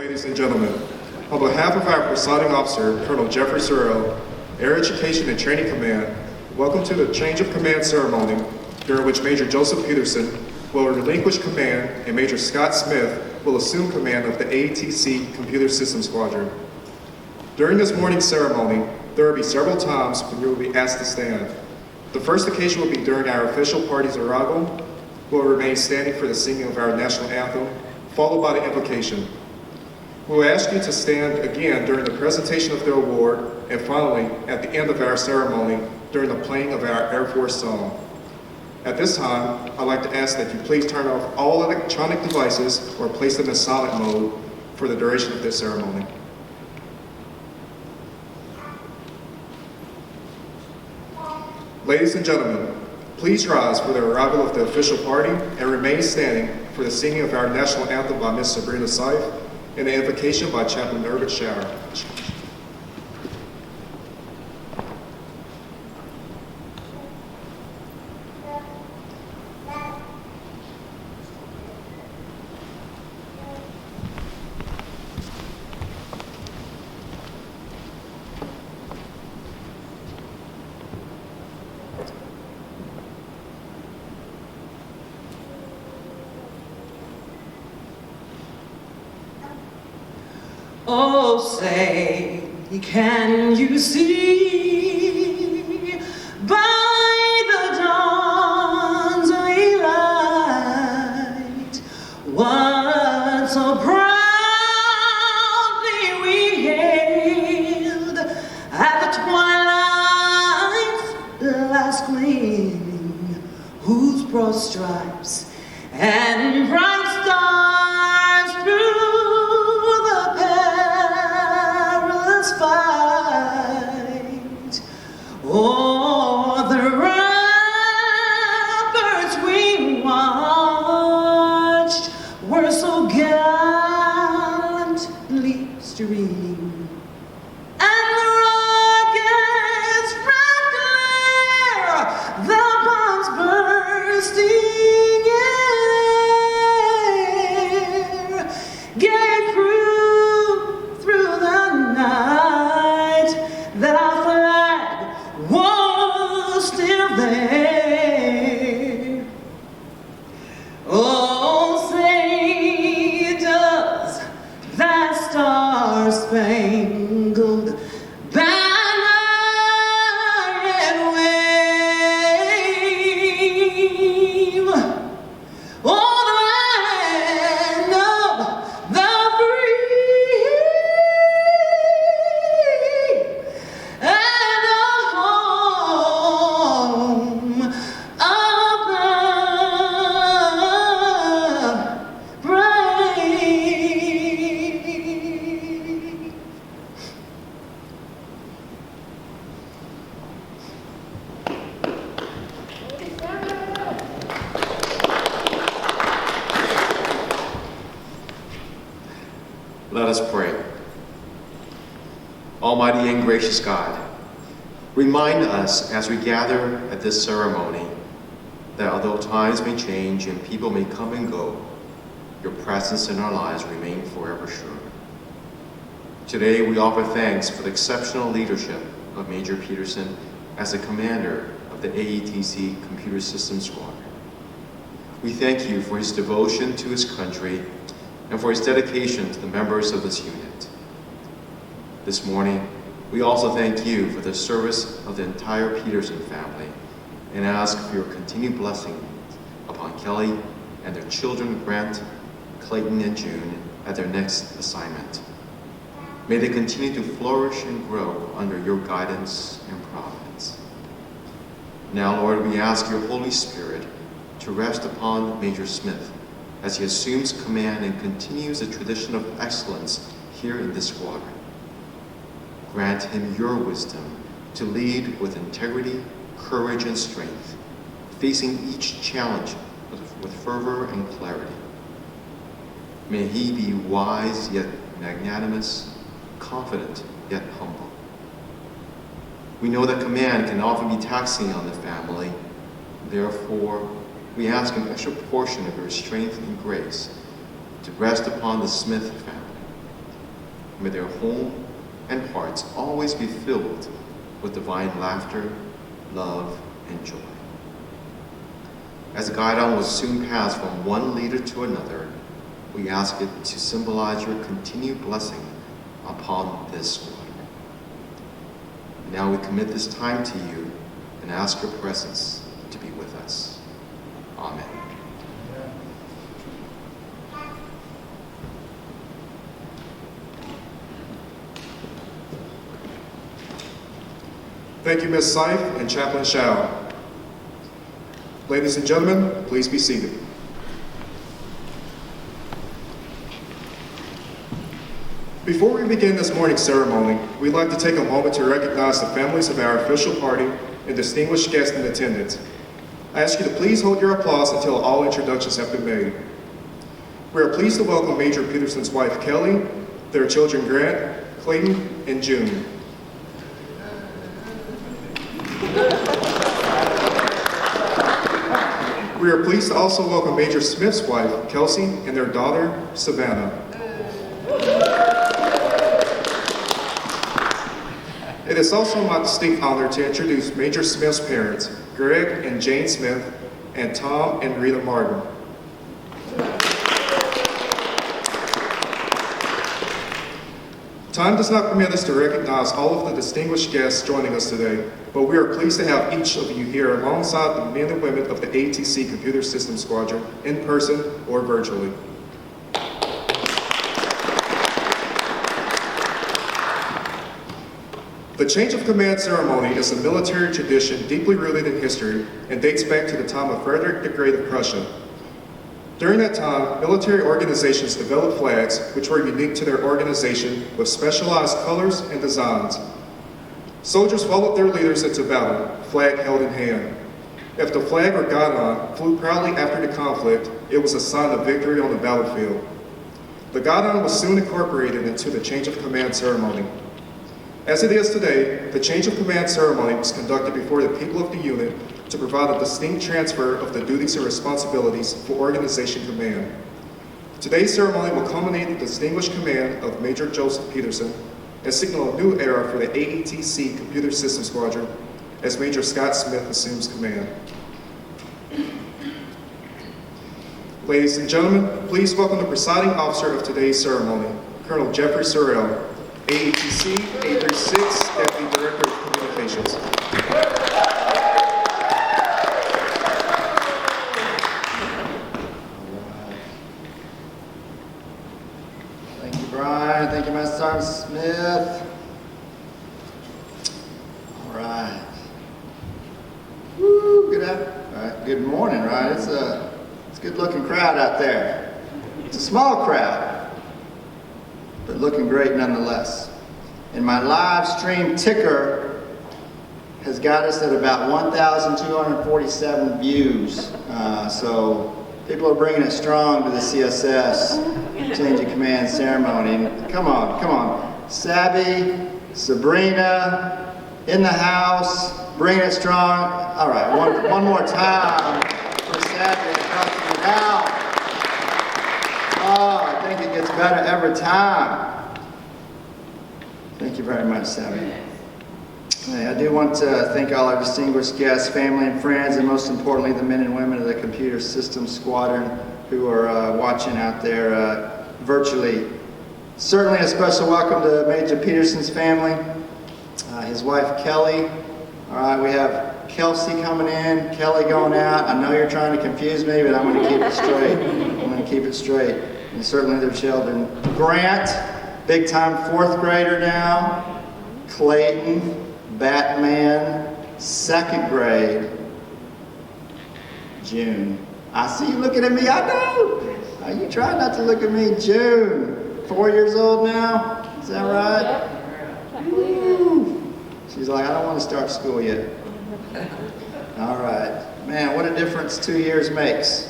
ladies and gentlemen. On behalf of our presiding officer, Colonel Jeffrey Sorrell, Air Education and Training Command, welcome to the change of command ceremony, during which Major Joseph Peterson will relinquish command and Major Scott Smith will assume command of the AETC Computer Systems Squadron. During this morning's ceremony, there will be several times when you will be asked to stand. The first occasion will be during our official party's arrival. We will remain standing for the singing of our national anthem, followed by the invocation. We will ask you to stand again during the presentation of the award, and finally, at the end of our ceremony, during the playing of our Air Force song. At this time, I'd like to ask that you please turn off all electronic devices or place them in silent mode for the duration of this ceremony. Ladies and gentlemen, please rise for the arrival of the official party and remain standing for the singing of our national anthem by Ms. Sabrina Seif and the invocation by Chaplain Herbert Shower. Oh, say, can you see by the dawn's early light what so proudly we hailed at the twilight's last gleaming, whose broad stripes and bright stars through fight. Oh, the ramparts we watched were so gallantly streaming, and the rockets from glare, the bombs bursting in air, gave proof through the night that our flag was still there. Oh, say does that star-spangled banner yet wave o'er the land of the free and the home of the brave. Let us pray. Almighty and gracious God, remind us as we gather at this ceremony that although times may change and people may come and go, your presence in our lives remain forever sure. Today we offer thanks for the exceptional leadership of Major Peterson as the commander of the AETC Computer Systems Squadron. We thank you for his devotion to his country and for his dedication to the members of this unit. This morning, we also thank you for the service of the entire Peterson family and ask for your continued blessing upon Kelly and their children Grant, Clayton, and June at their next assignment. May they continue to flourish and grow under your guidance and providence. Now, Lord, we ask your Holy Spirit to rest upon Major Smith as he assumes command and continues the tradition of excellence here in this squadron. Grant him your wisdom to lead with integrity, courage, and strength, facing each challenge with fervor and clarity. May he be wise yet magnanimous, confident yet humble. We know that command can often be taxing on the family. Therefore, we ask an extra portion of your strength and grace to rest upon the Smith family May their home and hearts always be filled with divine laughter, love, and joy. As Guidon will soon pass from one leader to another, we ask it to symbolize your continued blessing upon this squad. Now we commit this time to you and ask your presence to be with us. Amen. Thank you, Ms. Seif and Chaplain Shao. Ladies and gentlemen, please be seated. Before we begin this morning's ceremony, we'd like to take a moment to recognize the families of our official party and distinguished guests in attendance. I ask you to please hold your applause until all introductions have been made. We are pleased to welcome Major Peterson's wife, Kelly, their children, Grant, Clayton, and June. We are pleased to also welcome Major Smith's wife, Kelsey, and their daughter, Savannah. It is also my distinct honor to introduce Major Smith's parents, Greg and Jane Smith, and Tom and Rita Martin. Time does not permit us to recognize all of the distinguished guests joining us today, but we are pleased to have each of you here alongside the men and women of the AETC Computer Systems Squadron, in person or virtually. The change of command ceremony is a military tradition deeply rooted in history and dates back to the time of Frederick the Great of Prussia. During that time, military organizations developed flags which were unique to their organization with specialized colors and designs. Soldiers followed their leaders into battle, flag held in hand. If the flag or guidon flew proudly after the conflict, it was a sign of victory on the battlefield. The guidon was soon incorporated into the change of command ceremony. As it is today, the change of command ceremony was conducted before the people of the unit to provide a distinct transfer of the duties and responsibilities for organization command. Today's ceremony will culminate in the distinguished command of Major Joseph Peterson and signal a new era for the AETC Computer Systems Squadron as Major Scott Smith assumes command. Ladies and gentlemen, please welcome the presiding officer of today's ceremony, Colonel Jeffrey Sorrell, AETC 836 Deputy Director of Communications. Thank you, Brian. Thank you, Master Sergeant Smith. All right. Woo, good morning, right? It's a good-looking crowd out there. It's a small crowd, but looking great nonetheless. And my live stream ticker has got us at about 1,247 views. So people are bringing it strong to the CSS change of command ceremony. And come on. Sabby, Sabrina, in the house, bringing it strong. All right, one more time for Sabby across the house. Oh, I think it gets better every time. Thank you very much, Sabby. Hey, I do want to thank all our distinguished guests, family and friends, and most importantly, the men and women of the Computer Systems Squadron who are watching out there virtually. Certainly a special welcome to Major Peterson's family, his wife Kelly. All right, we have Kelsey coming in, Kelly going out. I know you're trying to confuse me, but I'm going to keep it straight. And certainly their children. Grant, big time 4th grader now. Clayton, Batman, 2nd grade. June. I see you looking at me, I know. You try not to look at me. June, 4 years old now. Is that right? Woo. She's like, I don't want to start school yet. All right. Man, what a difference 2 years makes.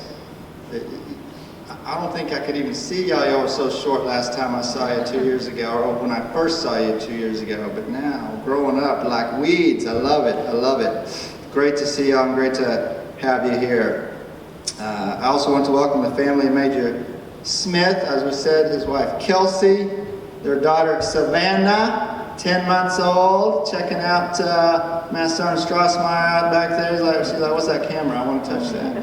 I don't think I could even see y'all. Y'all were so short last time I saw you 2 years ago, or when I first saw you 2 years ago. But now, growing up like weeds, I love it. Great to see y'all and great to have you here. I also want to welcome the family of Major Smith, as we said, his wife Kelsey, their daughter Savannah, 10 months old, checking out Master Sergeant Strassmeyer out back there. She's like, what's that camera? I want to touch that.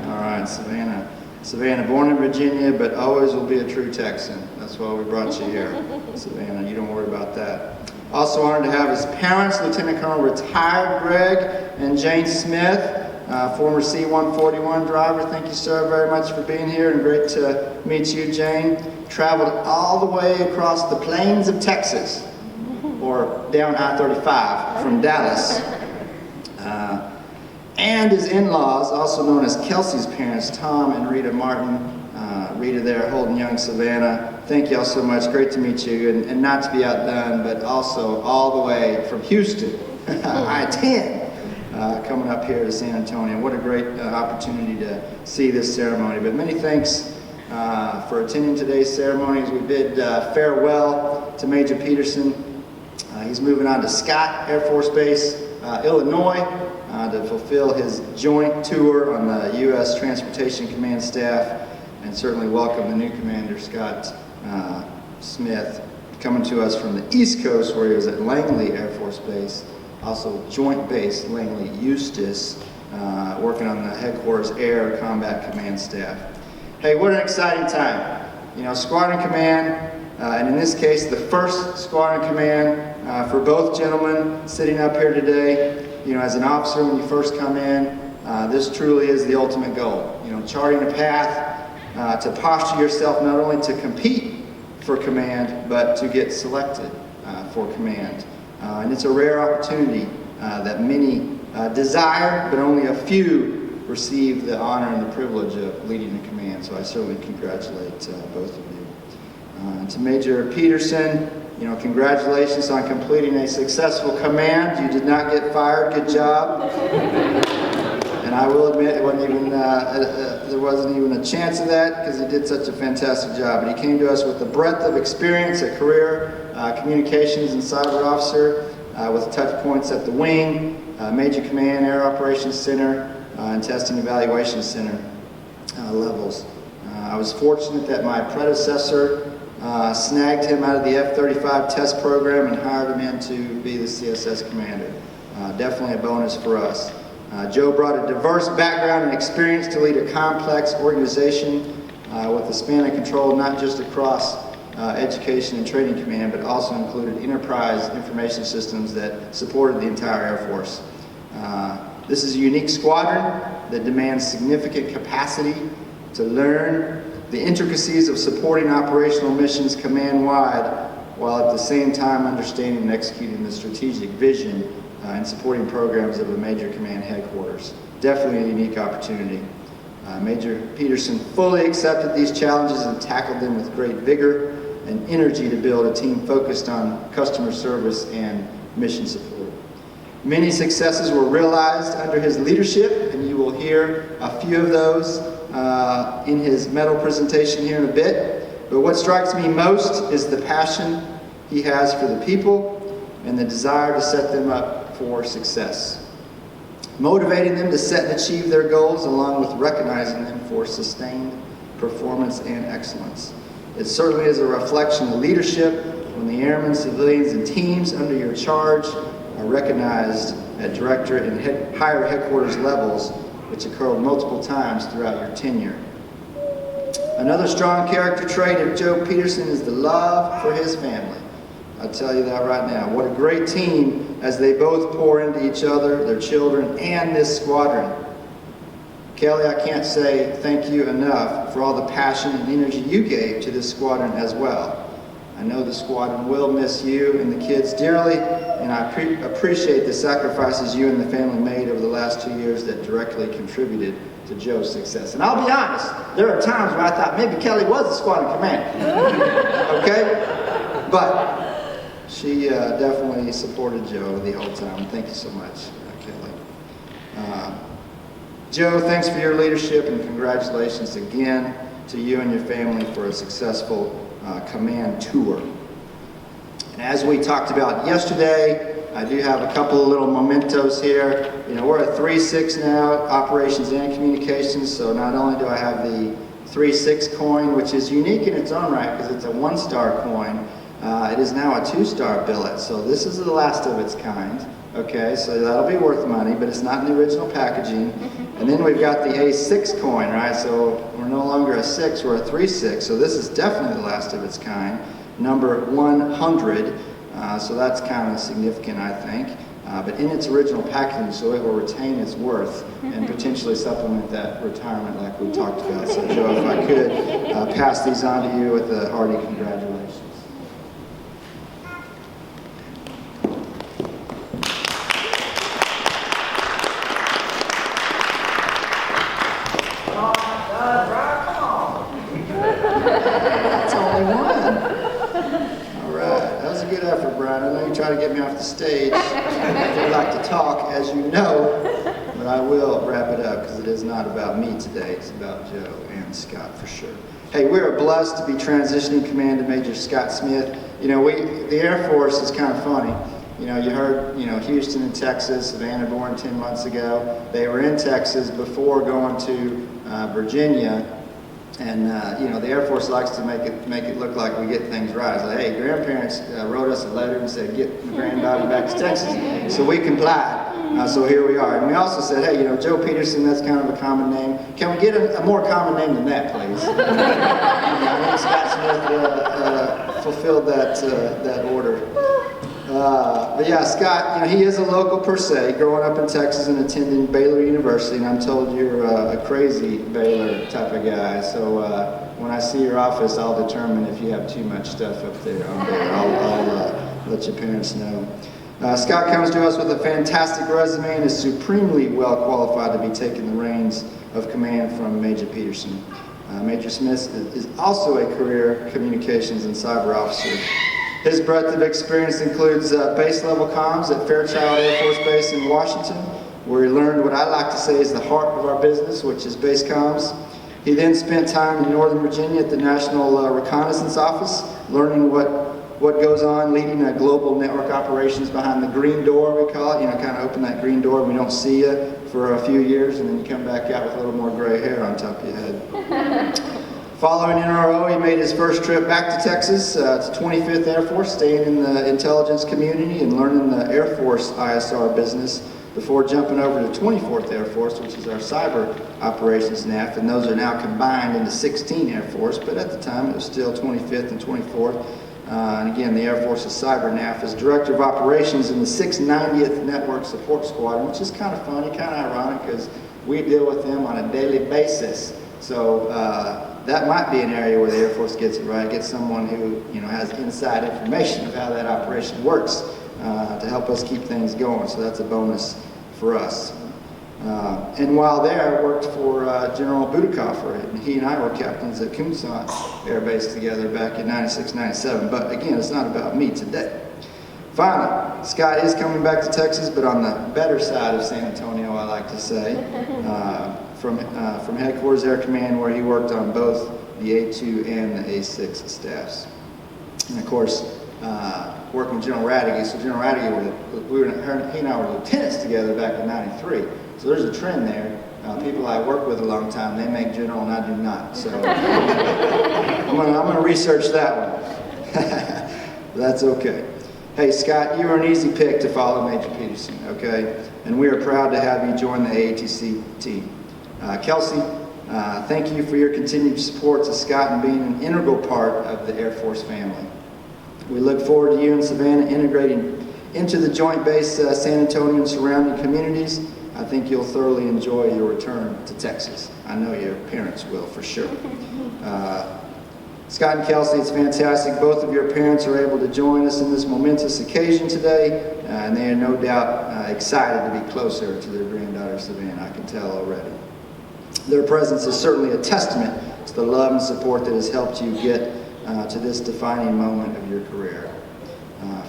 All right, Savannah. Savannah, born in Virginia, but always will be a true Texan. That's why we brought you here. Savannah, you don't worry about that. Also honored to have his parents, Lieutenant Colonel retired Greg and Jane Smith, former C-141 driver. Thank you, sir, very much for being here, and great to meet you, Jane. Traveled all the way across the plains of Texas, or down I-35 from Dallas. And his in-laws, also known as Kelsey's parents, Tom and Rita Martin. Rita there holding young Savannah. Thank y'all so much. Great to meet you. And not to be outdone, but also all the way from Houston, I-10, coming up here to San Antonio. What a great opportunity to see this ceremony. But many thanks for attending today's ceremony as we bid farewell to Major Peterson. He's moving on to Scott Air Force Base, Illinois, to fulfill his joint tour on the U.S. Transportation Command staff, and certainly welcome the new commander, Scott Smith, coming to us from the East Coast, where he was at Langley Air Force Base, also Joint Base Langley Eustis, working on the headquarters Air Combat Command staff. Hey, what an exciting time. You know, Squadron Command, and in this case, the first Squadron Command for both gentlemen sitting up here today. You know, as an officer, when you first come in, this truly is the ultimate goal. You know, charting a path to posture yourself not only to compete for command, but to get selected for command. And it's a rare opportunity that many desire, but only a few receive the honor and the privilege of leading a command. So I certainly congratulate both of you. To Major Peterson, you know, congratulations on completing a successful command. You did not get fired. Good job. And I will admit, it wasn't even, there wasn't even a chance of that, because he did such a fantastic job. But he came to us with a breadth of experience, a career communications and cyber officer, with touch points at the wing, Major Command, Air Operations Center, and Testing Evaluation Center levels. I was fortunate that my predecessor snagged him out of the F-35 test program and hired him in to be the CSS commander. Definitely a bonus for us. Joe brought a diverse background and experience to lead a complex organization with a span of control not just across Education and Training Command, but also included enterprise information systems that supported the entire Air Force. This is a unique squadron that demands significant capacity to learn the intricacies of supporting operational missions command-wide, while at the same time understanding and executing the strategic vision and supporting programs of a major command headquarters. Definitely a unique opportunity. Major Peterson fully accepted these challenges and tackled them with great vigor and energy to build a team focused on customer service and mission support. Many successes were realized under his leadership, and you will hear a few of those in his medal presentation here in a bit. But what strikes me most is the passion he has for the people and the desire to set them up for success, motivating them to set and achieve their goals, along with recognizing them for sustained performance and excellence. It certainly is a reflection of leadership when the airmen, civilians, and teams under your charge are recognized at directorate and higher headquarters levels, which occurred multiple times throughout your tenure. Another strong character trait of Joe Peterson is the love for his family. I'll tell you that right now. What a great team as they both pour into each other, their children, and this squadron. Kelly, I can't say thank you enough for all the passion and energy you gave to this squadron as well. I know the squadron will miss you and the kids dearly, and I appreciate the sacrifices you and the family made over the last 2 years that directly contributed to Joe's success. And I'll be honest, there are times where I thought maybe Kelly was the squadron commander. Okay? But she definitely supported Joe the whole time. Thank you so much, Kelly. Joe, thanks for your leadership, and congratulations again to you and your family for a successful command tour. And as we talked about yesterday, I do have a couple of little mementos here. You know, we're at 3-6 now, operations and communications, so not only do I have the 3-6 coin, which is unique in its own right because it's a 1-star coin. It is now a 2-star billet, so this is the last of its kind. Okay, so that'll be worth money, but it's not in the original packaging. And then we've got the A6 coin, right? So we're no longer a 6, we're a 3-6. So this is definitely the last of its kind, number 100. So that's kind of significant, I think. But in its original packaging, so it will retain its worth and potentially supplement that retirement like we talked about. So Joe, if I could pass these on to you with a hearty congratulations. That's only one. All right, that was a good effort, Brian. I know you try to get me off the stage. I like to talk, as you know, but I will wrap it up because it is not about me today. It's about Joe and Scott for sure. Hey, we are blessed to be transitioning command to Major Scott Smith. You know, the Air Force is kind of funny. You know, you heard, Houston in Texas, Savannah born 10 months ago. They were in Texas before going to Virginia. And, the Air Force likes to make it look like we get things right. It's like, hey, grandparents wrote us a letter and said, get the granddaughter back to Texas. So we complied. So here we are. And we also said, hey, Joe Peterson, that's kind of a common name. Can we get a more common name than that, please? I think Scott Smith fulfilled that order. But yeah, Scott, he is a local per se, growing up in Texas and attending Baylor University, and I'm told you're a crazy Baylor type of guy. So when I see your office, I'll determine if you have too much stuff up there on Baylor. I'll let your parents know. Scott comes to us with a fantastic resume and is supremely well qualified to be taking the reins of command from Major Peterson. Major Smith is also a career communications and cyber officer. His breadth of experience includes base level comms at Fairchild Air Force Base in Washington, where he learned what I like to say is the heart of our business, which is base comms. He then spent time in Northern Virginia at the National Reconnaissance Office, learning what goes on, leading a global network operations behind the green door, we call it. Kind of open that green door, we don't see you for a few years, and then you come back out with a little more gray hair on top of your head. Following NRO, he made his first trip back to Texas, to 25th Air Force, staying in the intelligence community and learning the Air Force ISR business before jumping over to 24th Air Force, which is our cyber operations NAF, and those are now combined into 16 Air Force, but at the time it was still 25th and 24th. And again, the Air Force's cyber NAF is Director of Operations in the 690th Network Support Squadron, which is kind of funny, kind of ironic, because we deal with them on a daily basis. So that might be an area where the Air Force gets it right, gets someone who has inside information of how that operation works to help us keep things going. So that's a bonus for us. And while there, I worked for General Budikoffer, and he and I were captains at Kunsan Air Base together back in 96, 97. But again, it's not about me today. Finally, Scott is coming back to Texas, but on the better side of San Antonio, I like to say, from Headquarters Air Command, where he worked on both the A2 and the A6 staffs. And of course, working with General Radke. So General Radke, he and I were lieutenants together back in 93. So there's a trend there. People I work with a long time, they make general and I do not. So I'm gonna research that one. That's okay. Hey Scott, you were an easy pick to follow Major Peterson, okay? And we are proud to have you join the AETC team. Kelsey, thank you for your continued support to Scott and being an integral part of the Air Force family. We look forward to you and Savannah integrating into the Joint Base San Antonio and surrounding communities. I think you'll thoroughly enjoy your return to Texas. I know your parents will for sure. Scott and Kelsey, it's fantastic. Both of your parents are able to join us in this momentous occasion today, and they are no doubt excited to be closer to their granddaughter Savannah, I can tell already. Their presence is certainly a testament to the love and support that has helped you get to this defining moment of your career.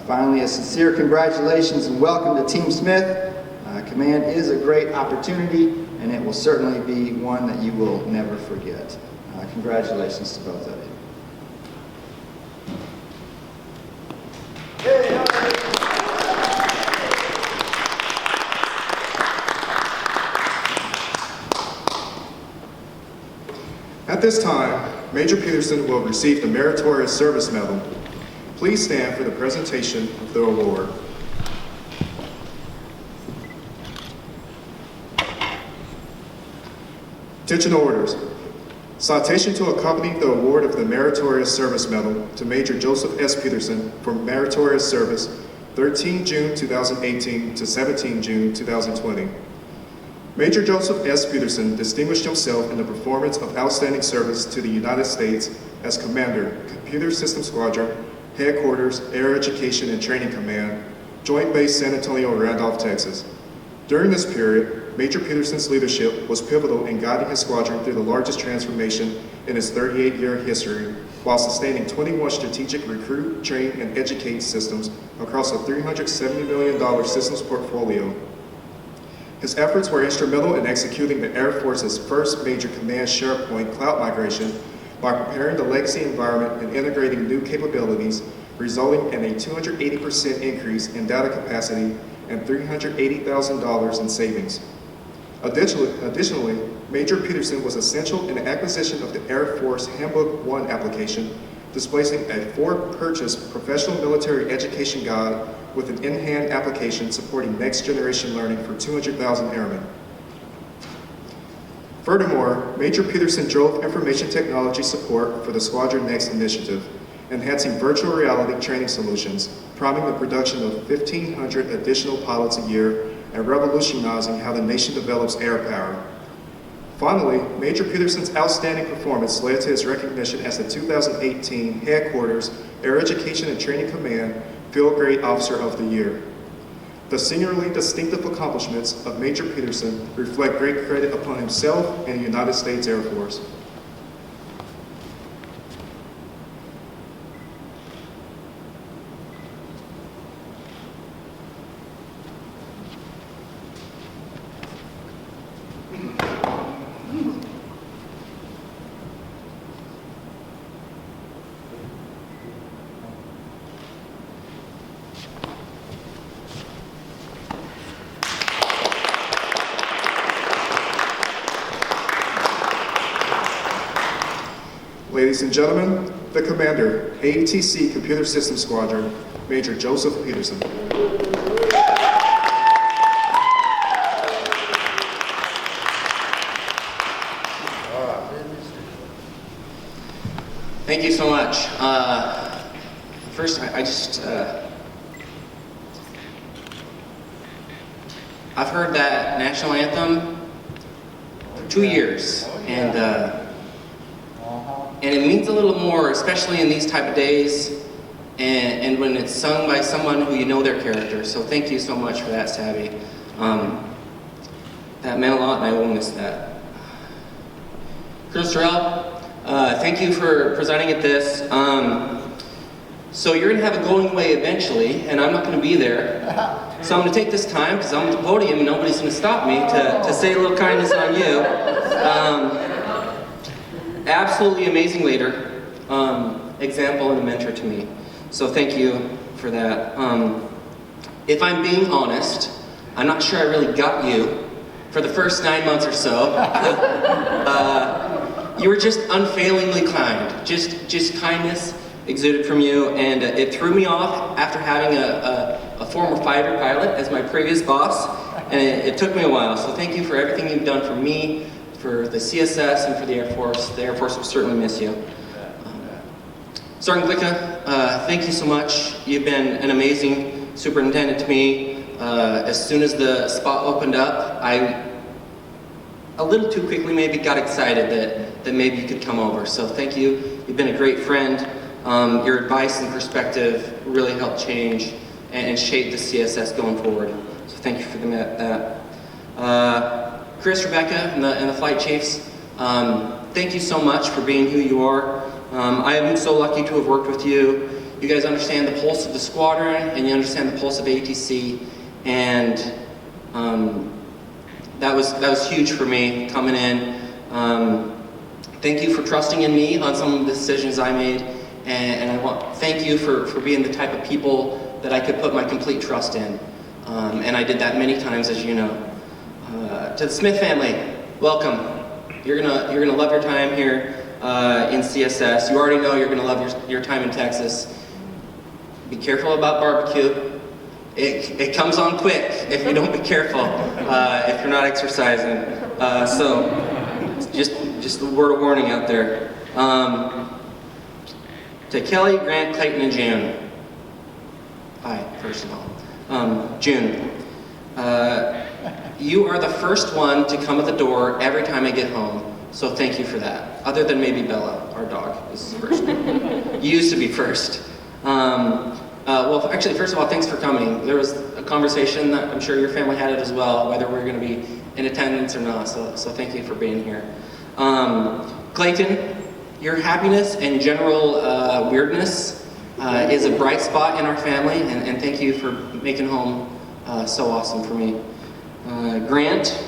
Finally, a sincere congratulations and welcome to Team Smith. Command is a great opportunity, and it will certainly be one that you will never forget. Congratulations to both of you. At At this time, Major Peterson will receive the Meritorious Service Medal. Please stand for the presentation of the award. Attention orders. Citation to accompany the award of the Meritorious Service Medal to Major Joseph S. Peterson for meritorious service, 13 June 2018 to 17 June 2020. Major Joseph S. Peterson distinguished himself in the performance of outstanding service to the United States as Commander, Computer Systems Squadron, Headquarters, Air Education and Training Command, Joint Base San Antonio, Randolph, Texas. During this period, Major Peterson's leadership was pivotal in guiding his squadron through the largest transformation in its 38-year history, while sustaining 21 strategic recruit, train, and educate systems across a $370 million systems portfolio. His efforts were instrumental in executing the Air Force's first major command SharePoint cloud migration by preparing the legacy environment and integrating new capabilities, resulting in a 280% increase in data capacity and $380,000 in savings. Additionally, Major Peterson was essential in the acquisition of the Air Force Handbook 1 application, displacing a for-purchase professional military education guide with an in-hand application supporting next-generation learning for 200,000 airmen. Furthermore, Major Peterson drove information technology support for the Squadron Next initiative, enhancing virtual reality training solutions, prompting the production of 1,500 additional pilots a year, and revolutionizing how the nation develops air power. Finally, Major Peterson's outstanding performance led to his recognition as the 2018 Headquarters Air Education and Training Command Field Grade Officer of the Year. The singularly distinctive accomplishments of Major Peterson reflect great credit upon himself and the United States Air Force. Ladies and gentlemen, the Commander, AETC Computer Systems Squadron, Major Joseph Peterson. Thank you so much. First, I've heard that national anthem for 2 years, and it means a little more, especially in these type of days, and when it's sung by someone who you know their character. So thank you so much for that, Savvy. That meant a lot, and I will miss that. Colonel Sorrell, thank you for presenting at this. So you're going to have a going away eventually, and I'm not going to be there. So I'm going to take this time, because I'm at the podium and nobody's going to stop me, to say a little kindness on you. Absolutely amazing leader, example and a mentor to me. So thank you for that. If I'm being honest, I'm not sure I really got you for the first 9 months or so. You were just unfailingly kind. Just kindness exuded from you, and it threw me off after having a former fighter pilot as my previous boss, and it took me a while. So thank you for everything you've done for me, for the CSS, and for the Air Force. The Air Force will certainly miss you. Sergeant Glicka, thank you so much. You've been an amazing superintendent to me. As soon as the spot opened up, I, a little too quickly maybe, got excited that maybe you could come over. So thank you. You've been a great friend. Your advice and perspective really helped change and shape the CSS going forward. So thank you for that. Chris, Rebecca, and the flight chiefs, thank you so much for being who you are. I am so lucky to have worked with you. You guys understand the pulse of the squadron, and you understand the pulse of AETC, and that was huge for me coming in. Thank you for trusting in me on some of the decisions I made, and I want to thank you for being the type of people that I could put my complete trust in, and I did that many times, as you know. To the Smith family, welcome. You're gonna love your time here. in CSS. You already know you're going to love your time in Texas. Be careful about barbecue. It comes on quick if you don't be careful, if you're not exercising. So just a word of warning out there. To Kelly, Grant, Clayton, and June. Hi, first of all. June, you are the first one to come at the door every time I get home, so thank you for that. Other than maybe Bella, our dog, is first. You used to be first. Well, actually, first of all, thanks for coming. There was a conversation that I'm sure your family had it as well, whether we're going to be in attendance or not, so thank you for being here. Clayton, your happiness and general weirdness is a bright spot in our family, and thank you for making home so awesome for me. Grant,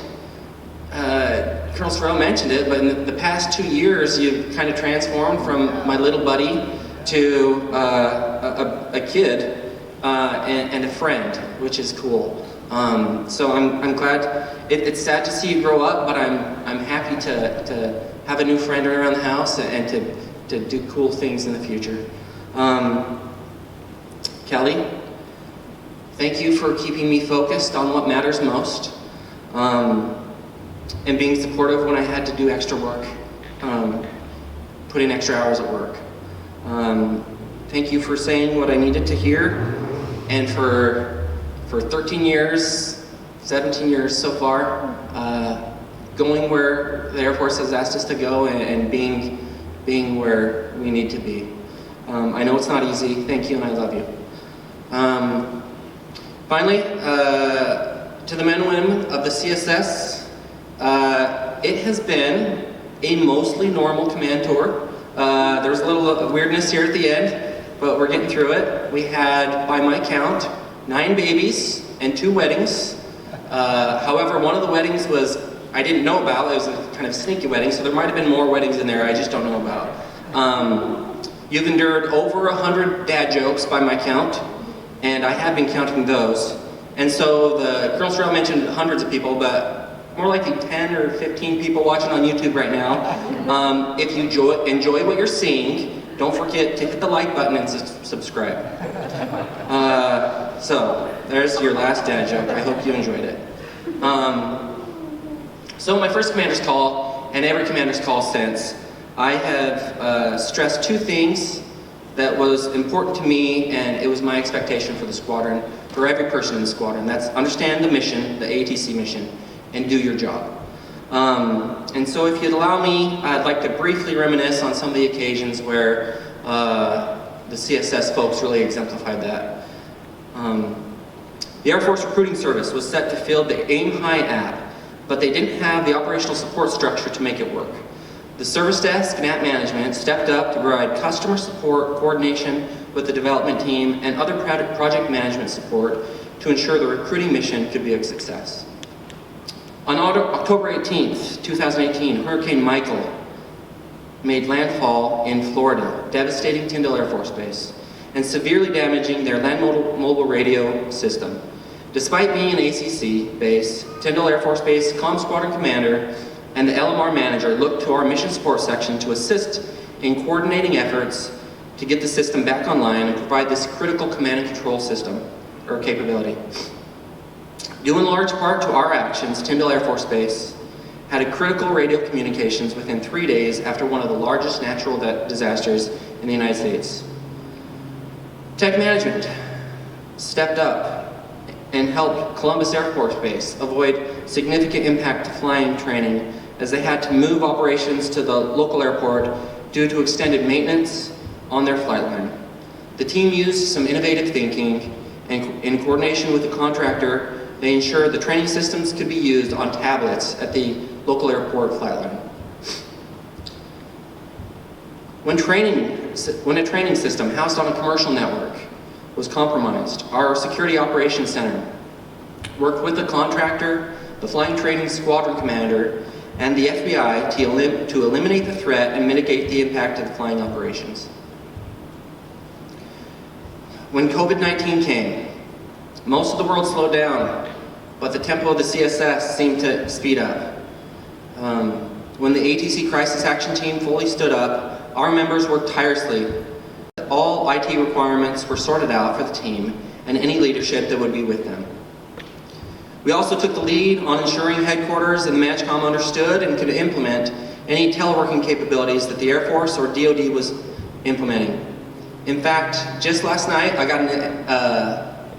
Colonel Sorrell mentioned it, but in the past 2 years, you've kind of transformed from my little buddy to a kid and a friend, which is cool. So I'm glad. It's sad to see you grow up, but I'm happy to have a new friend around the house and to do cool things in the future. Kelly, thank you for keeping me focused on what matters most, and being supportive when I had to do extra work, put in extra hours at work. Thank you for saying what I needed to hear, and for 13 years, 17 years so far, going where the Air Force has asked us to go and being where we need to be. I know it's not easy. Thank you, and I love you. Finally, to the men and women of the CSS, it has been a mostly normal command tour. There was a little weirdness here at the end, but we're getting through it. We had, by my count, 9 babies and 2 weddings. However, one of the weddings I didn't know about. It was a kind of sneaky wedding, so there might have been more weddings in there I just don't know about. You've endured over 100 dad jokes by my count, and I have been counting those. And so the Colonel Sorrell mentioned hundreds of people, but more likely 10 or 15 people watching on YouTube right now. If you enjoy what you're seeing, don't forget to hit the like button and subscribe. So there's your last dad joke. I hope you enjoyed it. So my first commander's call, and every commander's call since, I have stressed 2 things that was important to me, and it was my expectation for the squadron, for every person in the squadron. That's understand the mission, the AETC mission, and do your job. And so if you'd allow me, I'd like to briefly reminisce on some of the occasions where the CSS folks really exemplified that. The Air Force Recruiting Service was set to field the Aim High app, but they didn't have the operational support structure to make it work. The service desk and app management stepped up to provide customer support, coordination with the development team, and other project management support to ensure the recruiting mission could be a success. On October 18th, 2018, Hurricane Michael made landfall in Florida, devastating Tyndall Air Force Base, and severely damaging their land mobile radio system. Despite being an ACC base, Tyndall Air Force Base Comm Squadron Commander and the LMR Manager looked to our mission support section to assist in coordinating efforts to get the system back online and provide this critical command and control system, or capability. Due in large part to our actions, Tyndall Air Force Base had a critical radio communications within 3 days after one of the largest natural disasters in the United States. Tech management stepped up and helped Columbus Air Force Base avoid significant impact to flying training as they had to move operations to the local airport due to extended maintenance on their flight line. The team used some innovative thinking, and in coordination with the contractor, they ensured the training systems could be used on tablets at the local airport flight line. When a training system housed on a commercial network was compromised, our Security Operations Center worked with the contractor, the Flying Training Squadron Commander, and the FBI to eliminate the threat and mitigate the impact of the flying operations. When COVID-19 came, most of the world slowed down, but the tempo of the CSS seemed to speed up. When the ATC Crisis Action Team fully stood up, our members worked tirelessly. All IT requirements were sorted out for the team and any leadership that would be with them. We also took the lead on ensuring headquarters and the MAJCOM understood and could implement any teleworking capabilities that the Air Force or DoD was implementing. In fact, just last night I got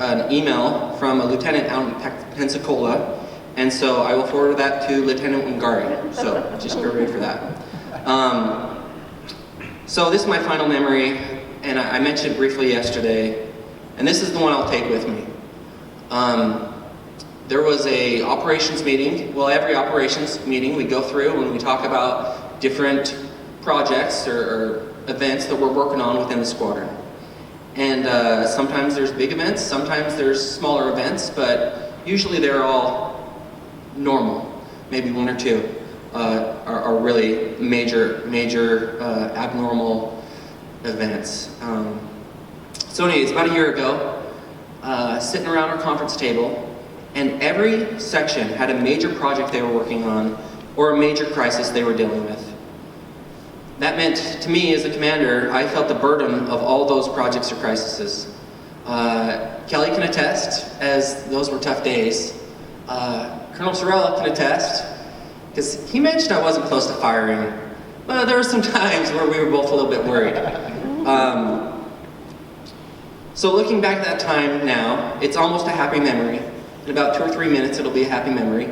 an email from a lieutenant out in Pensacola, and so I will forward that to Lieutenant Ungari. So just get ready for that. So this is my final memory, and I mentioned it briefly yesterday, and this is the one I'll take with me. There was a operations meeting. Well, every operations meeting we go through when we talk about different projects or events that we're working on within the squadron. And sometimes there's big events, sometimes there's smaller events, but usually they're all normal. Maybe one or two are really major abnormal events. So anyways, about a year ago, sitting around our conference table, and every section had a major project they were working on or a major crisis they were dealing with. That meant, to me as a commander, I felt the burden of all those projects or crises. Kelly can attest, as those were tough days. Colonel Sorella can attest, because he mentioned I wasn't close to firing, but there were some times where we were both a little bit worried. So looking back at that time now, it's almost a happy memory. In about 2 or 3 minutes, it'll be a happy memory.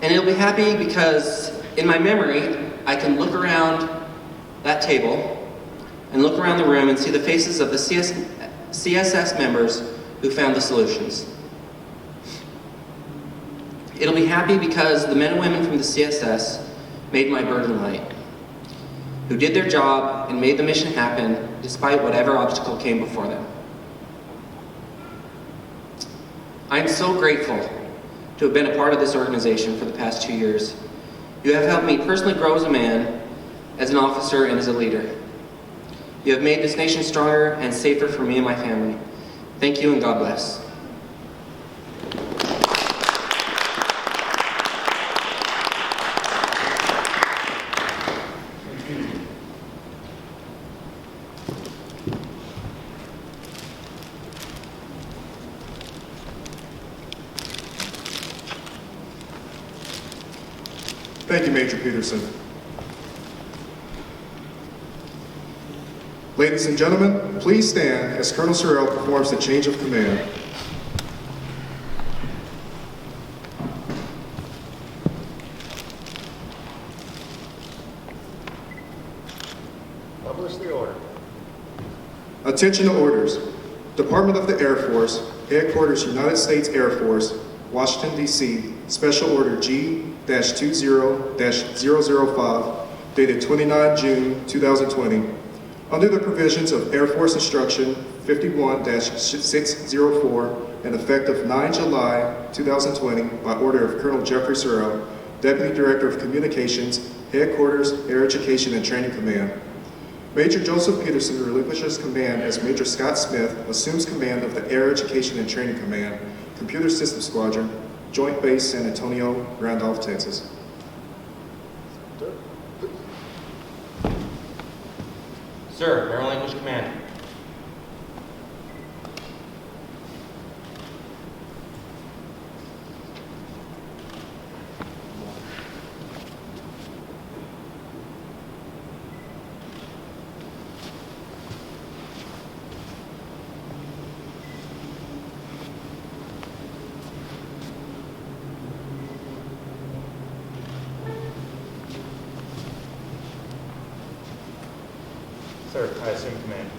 And it'll be happy because in my memory, I can look around that table and look around the room and see the faces of the CSS members who found the solutions. It'll be happy because the men and women from the CSS made my burden light, who did their job and made the mission happen despite whatever obstacle came before them. I'm so grateful to have been a part of this organization for the past 2 years. You have helped me personally grow as a man, as an officer, and as a leader. You have made this nation stronger and safer for me and my family. Thank you and God bless. Thank you, Major Peterson. Ladies and gentlemen, please stand as Colonel Sorrell performs the change of command. Publish the order. Attention to orders. Department of the Air Force, Headquarters United States Air Force, Washington, D.C., Special Order G-20-005, dated 29 June 2020. Under the provisions of Air Force Instruction 51-604 and effective 9 July 2020 by order of Colonel Jeffrey Sorrell, Deputy Director of Communications, Headquarters, Air Education and Training Command. Major Joseph Peterson relinquishes command as Major Scott Smith assumes command of the Air Education and Training Command, Computer Systems Squadron, Joint Base San Antonio, Randolph, Texas. Sir, Air Language Command. Sir, I assume command.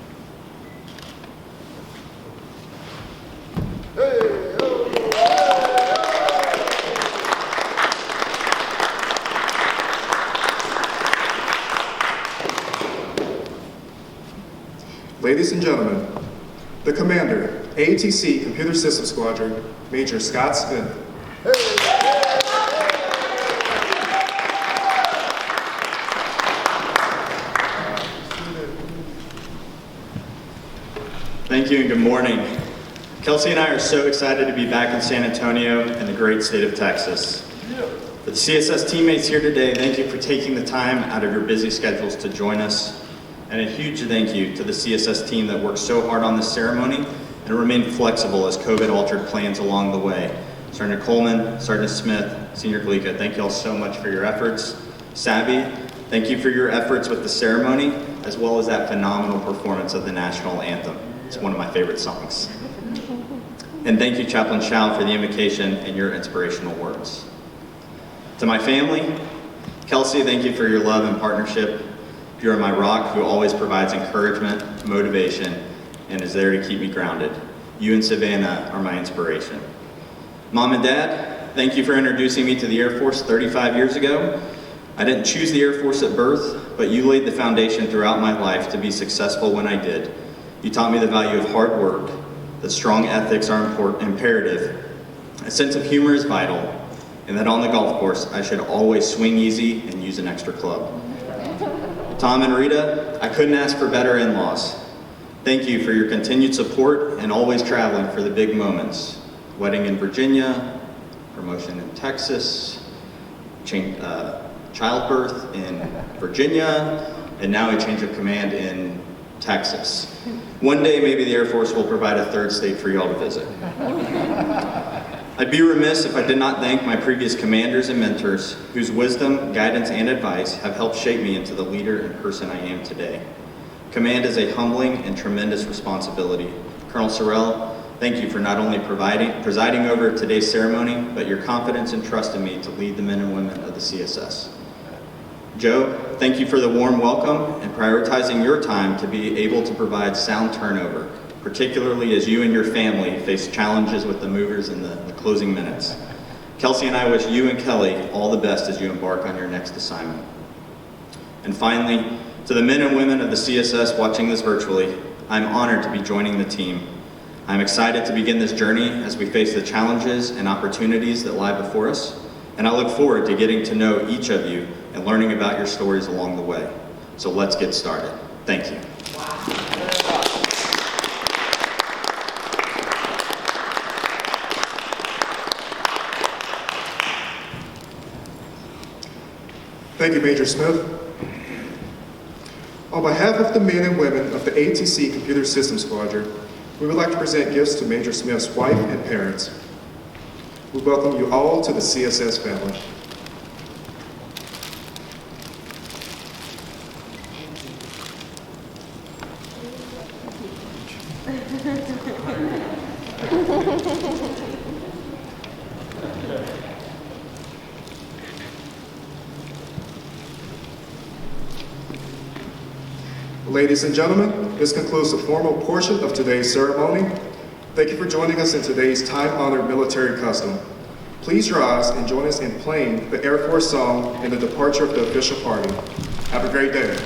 Ladies and gentlemen, the Commander, AETC Computer Systems Squadron, Major Scott Smith. Thank you and good morning. Kelsey and I are so excited to be back in San Antonio and the great state of Texas. The the CSS teammates here today, thank you for taking the time out of your busy schedules to join us. And a huge thank you to the CSS team that worked so hard on this ceremony and remained flexible as COVID altered plans along the way. Sergeant Coleman, Sergeant Smith, Senior Galika, thank you all so much for your efforts. Sabby, thank you for your efforts with the ceremony, as well as that phenomenal performance of the national anthem. It's one of my favorite songs. And thank you, Chaplain Chow, for the invocation and your inspirational words. To my family, Kelsey, thank you for your love and partnership. You are my rock who always provides encouragement, motivation, and is there to keep me grounded. You and Savannah are my inspiration. Mom and Dad, thank you for introducing me to the Air Force 35 years ago. I didn't choose the Air Force at birth, but you laid the foundation throughout my life to be successful when I did. You taught me the value of hard work, that strong ethics are imperative, a sense of humor is vital, and that on the golf course, I should always swing easy and use an extra club. Tom and Rita, I couldn't ask for better in-laws. Thank you for your continued support and always traveling for the big moments. Wedding in Virginia, promotion in Texas, childbirth in Virginia, and now a change of command in Texas. One day, maybe the Air Force will provide a third state for y'all to visit. I'd be remiss if I did not thank my previous commanders and mentors whose wisdom, guidance, and advice have helped shape me into the leader and person I am today. Command is a humbling and tremendous responsibility. Colonel Sorrell, thank you for not only presiding over today's ceremony, but your confidence and trust in me to lead the men and women of the CSS. Joe, thank you for the warm welcome and prioritizing your time to be able to provide sound turnover, particularly as you and your family face challenges with the movers in the closing minutes. Kelsey and I wish you and Kelly all the best as you embark on your next assignment. And finally, to the men and women of the CSS watching this virtually, I'm honored to be joining the team. I'm excited to begin this journey as we face the challenges and opportunities that lie before us, and I look forward to getting to know each of you and learning about your stories along the way. So let's get started. Thank you. Thank you, Major Smith. On behalf of the men and women of the AETC Computer Systems Squadron, we would like to present gifts to Major Smith's wife and parents. We welcome you all to the CSS family. Ladies and gentlemen, this concludes the formal portion of today's ceremony. Thank you for joining us in today's time-honored military custom. Please rise and join us in playing the Air Force song and the departure of the official party. Have a great day.